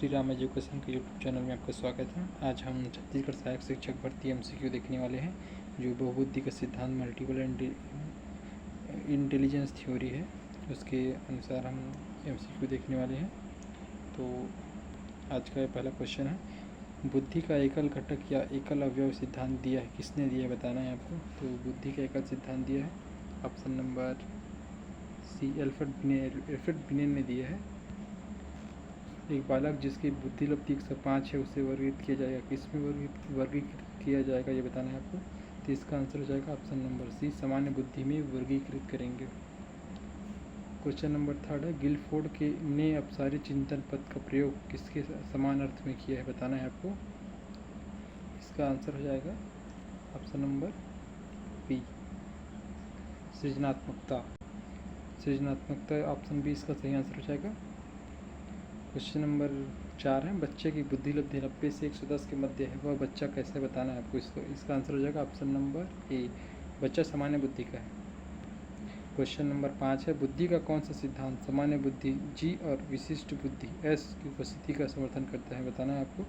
Shri Ram education के YouTube channel में आपका स्वागत है। आज हम छत्तीसगढ़ सहायक शिक्षक भर्ती एमसीक्यू देखने वाले हैं, जो बहुबुद्धि का सिद्धांत मल्टीपल इंटेलिजेंस थ्योरी है, उसके अनुसार हम एमसीक्यू देखने वाले हैं। तो आज का पहला क्वेश्चन है, बुद्धि का एकल घटक या एकल अवयव सिद्धांत दिया है, किसने दिया है बताना है आपको। तो बुद्धि का एकल सिद्धांत दिया है option number C, Alfred Binet ने दिया है। एक बालक जिसकी बुद्धि लब्धि 105 है उसे वर्गीकृत किया जाएगा, किसमें वर्गीकृत किया जाएगा ये बताना है आपको। तो इसका आंसर हो जाएगा ऑप्शन नंबर सी, सामान्य बुद्धि में वर्गीकृत करेंगे। क्वेश्चन नंबर 3 है, गिलफोर्ड ने अपसारी चिंतन पद का प्रयोग किसके समान अर्थ में किया है बताना है आपको। इसका आंसर हो जाएगा ऑप्शन नंबर बी, सृजनात्मकता। ऑप्शन बी इसका सही आंसर हो जाएगा। क्वेश्चन नंबर 4 है, बच्चे की बुद्धि लब्धि 90 से 110 के मध्य है, वह बच्चा कैसे बताना है आपको। इसका आंसर हो जाएगा ऑप्शन नंबर ए, बच्चा सामान्य बुद्धि का है। क्वेश्चन नंबर 5 है, बुद्धि का कौन सा सिद्धांत सामान्य बुद्धि जी और विशिष्ट बुद्धि एस की उपस्थिति का समर्थन करता है बताना है आपको।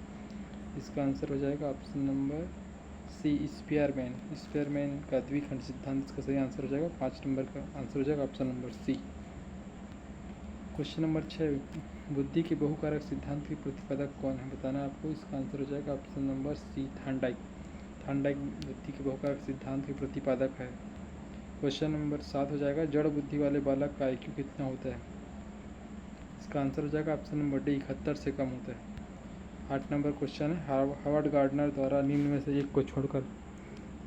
इसका आंसर हो जाएगा ऑप्शन नंबर सी, स्पेयरमैन का द्विखंड सिद्धांत। इसका सही आंसर हो जाएगा 5 नंबर का आंसर हो जाएगा option number C. Question number 6, बुद्धि के बहुकारक सिद्धांत के प्रतिपादक कौन है बताना है आपको। इसका आंसर हो जाएगा ऑप्शन नंबर सी, थार्नडाइक बुद्धि के बहुकारक सिद्धांत के प्रतिपादक है। क्वेश्चन नंबर 7 हो जाएगा, जड़ बुद्धि वाले बालक का IQ कितना होता है। इसका आंसर हो जाएगा ऑप्शन नंबर डी, 71 से कम होता है। 8 नंबर क्वेश्चन है, हार्वर्ड गार्डनर द्वारा निम्न में से एक को छोड़कर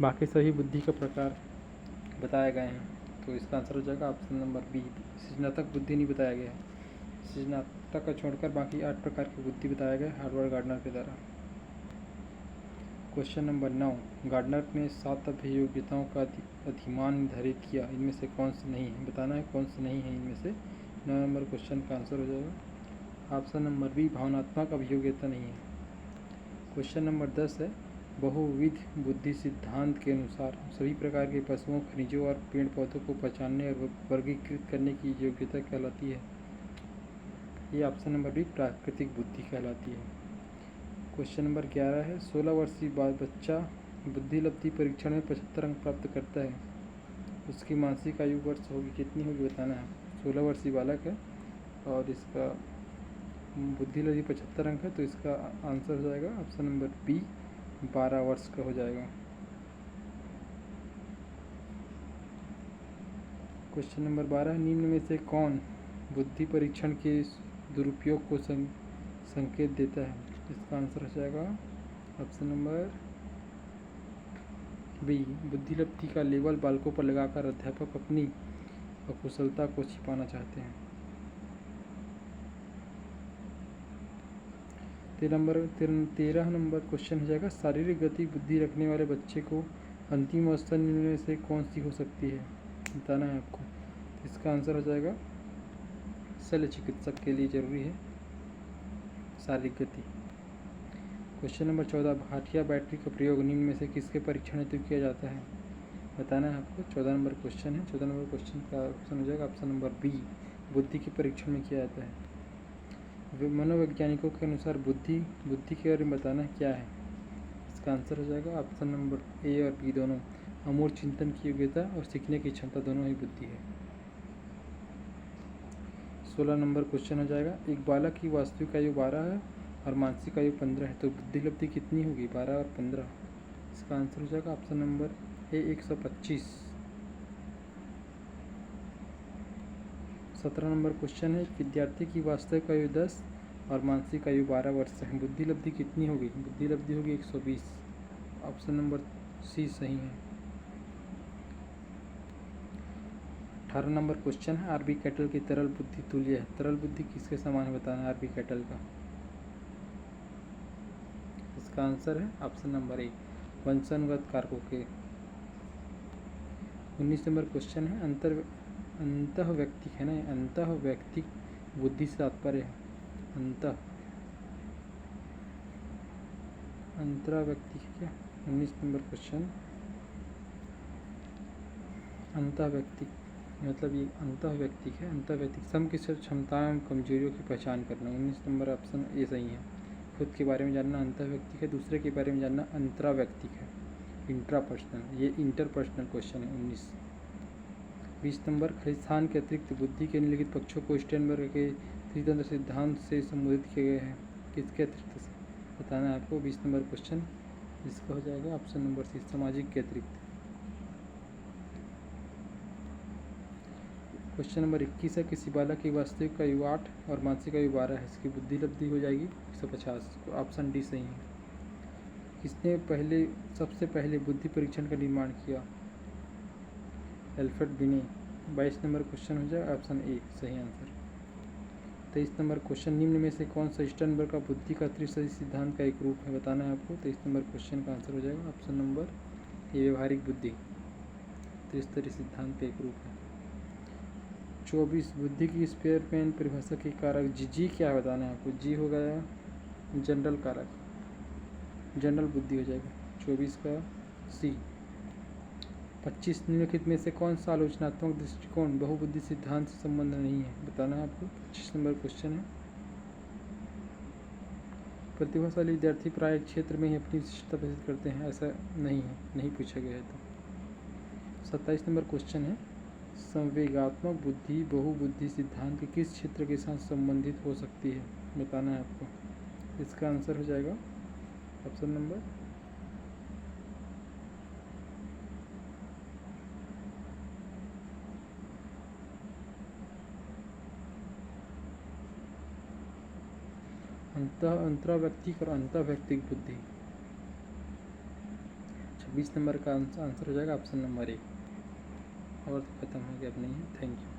बाकी सभी बुद्धि का प्रकार बताए गए हैं। तो इसका आंसर हो जाएगा ऑप्शन नंबर बी, सृजनात्मक बुद्धि नहीं बताया गया है। सृजनात्मक का छोड़कर बाकी 8 प्रकार की बुद्धि बताया गया हार्वर्ड गार्डनर के द्वारा। क्वेश्चन नंबर 9, गार्डनर ने 7 अभियोग्यताओं का अधिमान निर्धारित किया, इनमें से कौन सा नहीं है बताना है, कौन सा नहीं है इनमें से। 9 नंबर क्वेश्चन का आंसर हो जाएगा ऑप्शन नंबर बी, भावनात्मक अभियोग्यता नहीं है। क्वेश्चन नंबर 10 है, बहुविध बुद्धि सिद्धांत के अनुसार सभी प्रकार के पशुओं, खनिजों और पेड़ पौधों को पहचानने और वर्गीकृत करने की योग्यता कहलाती है। ये ऑप्शन नंबर बी, प्राकृतिक बुद्धि कहलाती है। क्वेश्चन नंबर 11 है, 16 वर्षीय बच्चा बुद्धि लब्धि परीक्षण में 75 अंक प्राप्त करता है, उसकी मानसिक आयु वर्ष होगी कितनी होगी बताना है। 16 वर्षीय बालक है और इसका बुद्धि लब्धि 75 अंक है, तो इसका आंसर हो जाएगा ऑप्शन नंबर बी, 12 वर्ष का हो जाएगा। क्वेश्चन नंबर 12, निम्न में से कौन बुद्धि परीक्षण के दुरुपयोग को संकेत देता है। इसका आंसर हो जाएगा ऑप्शन नंबर बी, बुद्धि लब्धि का लेबल बालकों पर लगाकर अध्यापक अपनी अकुशलता को छिपाना चाहते हैं। 13 नंबर क्वेश्चन हो जाएगा, शारीरिक गति बुद्धि रखने वाले बच्चे को अंतिम अवस्था में से कौन सी हो सकती है बताना है आपको। इसका आंसर हो जाएगा शल्य चिकित्सक के लिए जरूरी है शारीरिक गति। क्वेश्चन नंबर 14, भाटिया बैटरी का प्रयोग निम्न में से किसके परीक्षण हेतु किया जाता है बताना है आपको। 14 नंबर क्वेश्चन है। 14 नंबर क्वेश्चन का ऑप्शन हो जाएगा ऑप्शन नंबर बी, बुद्धि के परीक्षण में किया जाता है। मनोवैज्ञानिकों के अनुसार बुद्धि के बारे में बताना क्या है। इसका आंसर हो जाएगा ऑप्शन नंबर ए और बी दोनों, अमूर्त चिंतन की योग्यता और सीखने की क्षमता दोनों ही बुद्धि है। 16 नंबर क्वेश्चन हो जाएगा, एक बालक की वास्तविक आयु 12 है और मानसिक आयु 15 है, तो बुद्धि लब्धि कितनी होगी 12 और 15। इसका आंसर हो जाएगा option number A, 125। 17 number question है, एक विद्यार्थी की वास्तविक आयु 10 और मानसिक आयु 12 वर्ष है, बुद्धि लब्धि कितनी होगी। बुद्धि लब्धि होगी 120। ऑप्शन नंबर सी सही है। 18 नंबर क्वेश्चन है, आरबी कैटल की तरल बुद्धि तुल्य है, तरल बुद्धि किसके समान है बताना है आरबी कैटल का। इसका आंसर है ऑप्शन नंबर ए, वंशानुगत कारकों के। 19 नंबर क्वेश्चन है, अंतः व्यक्ति है ना, अंतः व्यक्ति बुद्धि से तात्पर्य है अंतरा व्यक्ति है क्या। 19 नंबर क्वेश्चन, अंतः व्यक्ति मतलब ये अंतःव्यक्तिक है। अंतःव्यक्तिक सम की सिर्फ क्षमताएं एवं कमजोरियों की पहचान करना। 19 नंबर ऑप्शन ए सही है। खुद के बारे में जानना अंतःव्यक्तिक है, दूसरे के बारे में जानना अंतराव्यक्तिक है, इंट्रापर्सनल। ये इंटरपर्सनल क्वेश्चन है 19। 20 नंबर खलिस्तान के अतिरिक्त बुद्धि के निम्नलिखित पक्षों को स्टेनबर्ग के त्रितंत्र सिद्धांत से संबोधित किए गए हैं। किसके अतिरिक्त से बताना है आपको। 20 नंबर क्वेश्चन इसका हो जाएगा ऑप्शन नंबर सी, सामाजिक के अतिरिक्त। क्वेश्चन नंबर 21 है, किसी बालक की वास्तविक आयु 8 और मानसिक आयु 12 है, इसकी बुद्धि लब्धि हो जाएगी 150। ऑप्शन डी सही है। किसने सबसे पहले बुद्धि परीक्षण का निर्माण किया। एल्फ्रेड बिने। 22 नंबर क्वेश्चन हो जाएगा ऑप्शन ए सही आंसर। 23 नंबर क्वेश्चन, निम्न में से कौन सा स्टर्नबर्ग का बुद्धि का त्रिस्तरीय सिद्धांत का एक रूप है, बताना है आपको। 23 नंबर क्वेश्चन का आंसर हो जाएगा ऑप्शन नंबर ए, व्यवहारिक बुद्धि त्रिस्तरीय सिद्धांत का एक रूप है। 24 बुद्धि की स्पेयरमैन परिभाषा के कारक जी क्या है, बताना है आपको। जी हो गया जनरल कारक, जनरल बुद्धि हो जाएगा 24 का सी। 25 निम्नलिखित में से कौन सा आलोचनात्मक दृष्टिकोण बहुबुद्धि सिद्धांत से संबंध नहीं है, बताना है आपको। 25 नंबर क्वेश्चन है, प्रतिभाशाली विद्यार्थी प्राय क्षेत्र में ही अपनी विशिष्टता प्रदर्शित करते हैं, ऐसा नहीं है, नहीं पूछा गया है। तो 27 नंबर क्वेश्चन है, संवेगात्मक बुद्धि बहुबुद्धि सिद्धांत के किस क्षेत्र के साथ संबंधित हो सकती है, बताना है आपको। इसका आंसर हो जाएगा ऑप्शन नंबर अंतराव्यक्तिक और अंतःव्यक्तिक बुद्धि। 26 नंबर का आंसर हो जाएगा ऑप्शन नंबर ए। और खत्म हो गया, अब नहीं है। Thank you.